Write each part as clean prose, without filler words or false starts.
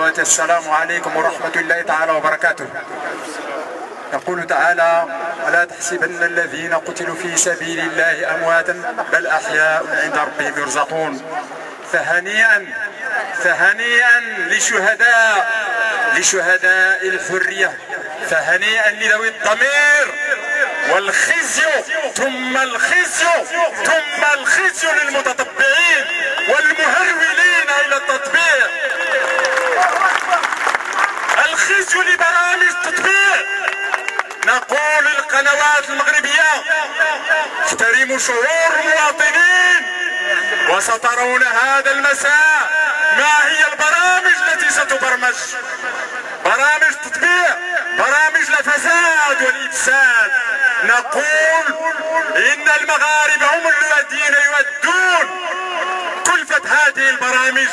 والأخوات، السلام عليكم ورحمة الله تعالى وبركاته. يقول تعالى: ولا تحسبن الذين قتلوا في سبيل الله أمواتا بل أحياء عند ربهم يرزقون. فهنيئا لشهداء الحرية، فهنيئا لذوي الضمير. والخزي ثم الخزي للمتطبعين والمهرولين إلى التطبيع. الخزي لبرامج التطبيع. نقول للقنوات المغربية: احترموا شعور المواطنين، وسترون هذا المساء ما هي البرامج التي ستبرمج. برامج تطبيع، برامج الفساد والإفساد. نقول إن المغاربة هم الذين يؤدون كلفة هذه البرامج،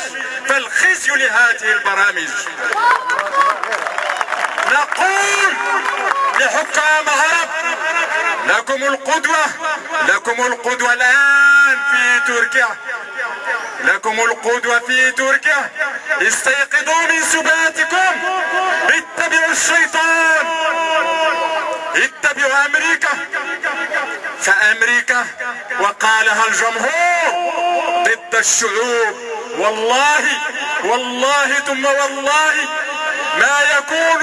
فالخزي لهذه البرامج. نقول لحكام عرب: لكم القدوة الآن في تركيا، لكم القدوة في تركيا. استيقظوا من سباتكم، اتبعوا الشيطان، اتبعوا أمريكا. فأمريكا وقالها الجمهور ضد الشعوب. والله ثم والله ما يكون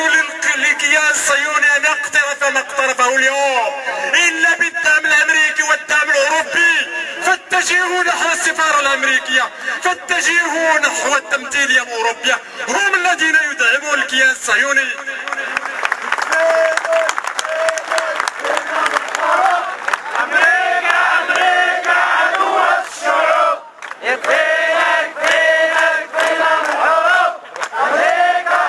للكيان الصهيوني أن يقترف ما اقترفه اليوم إلا بالدعم الأمريكي والدعم الأوروبي. فاتجهوا نحو السفارة الأمريكية، فاتجهوا نحو التمثيلية الأوروبية، هم الذين يدعمون الكيان الصهيوني. أمريكا عدو الشعوب، يكفينا الحروب. أمريكا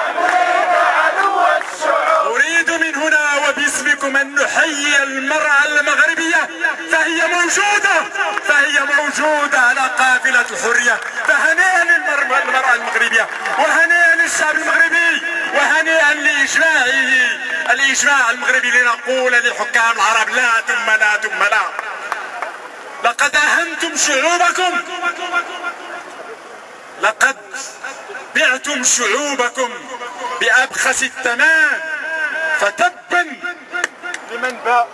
عدو الشعوب. أريد من هنا وباسمكم أن نحيي المرأة المغربية، فهي موجودة على قافلة الحرية. فهنيئا للمرأة المغربية، وهنيئا للشعب المغربي، وهنيئا الإجماع المغربي. لنقول لحكام العرب: لا ثم لا. لقد أهنتم شعوبكم، لقد بعتم شعوبكم بأبخس الثمن، فتبا لمن باء.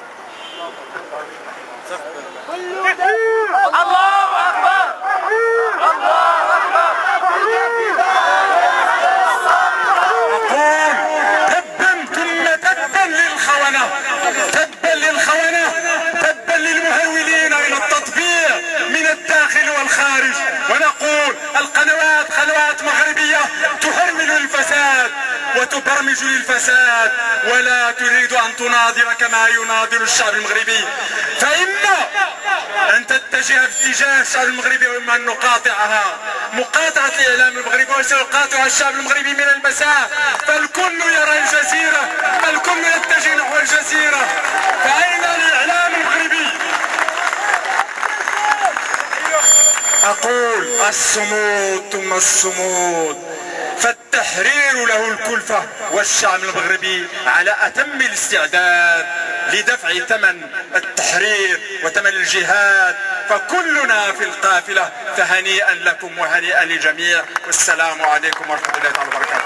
الله أكبر، الله أكبر. أقول تبا ثم تبا للخونة، تبا للمهرولين إلى التطبيع من الداخل والخارج. ونقول: قنوات مغربية تهرول الفساد وتبرمج للفساد، ولا تريد أن تناظر كما يناظر الشعب المغربي. فإما أن تتجه في اتجاه الشعب المغربي، وإما أن مقاطعة الإعلام المغربي، وسيقاطع الشعب المغربي من المساء. فالكل يرى الجزيرة، الكل يتجه نحو الجزيرة. فأين الإعلام المغربي؟ أقول: الصمود ثم الصمود. فالتحرير له الكلفة، والشعب المغربي على أتم الاستعداد لدفع ثمن التحرير وثمن الجهاد. فكلنا في القافلة. فهنيئا لكم وهنيئا للجميع، والسلام عليكم ورحمة الله وبركاته.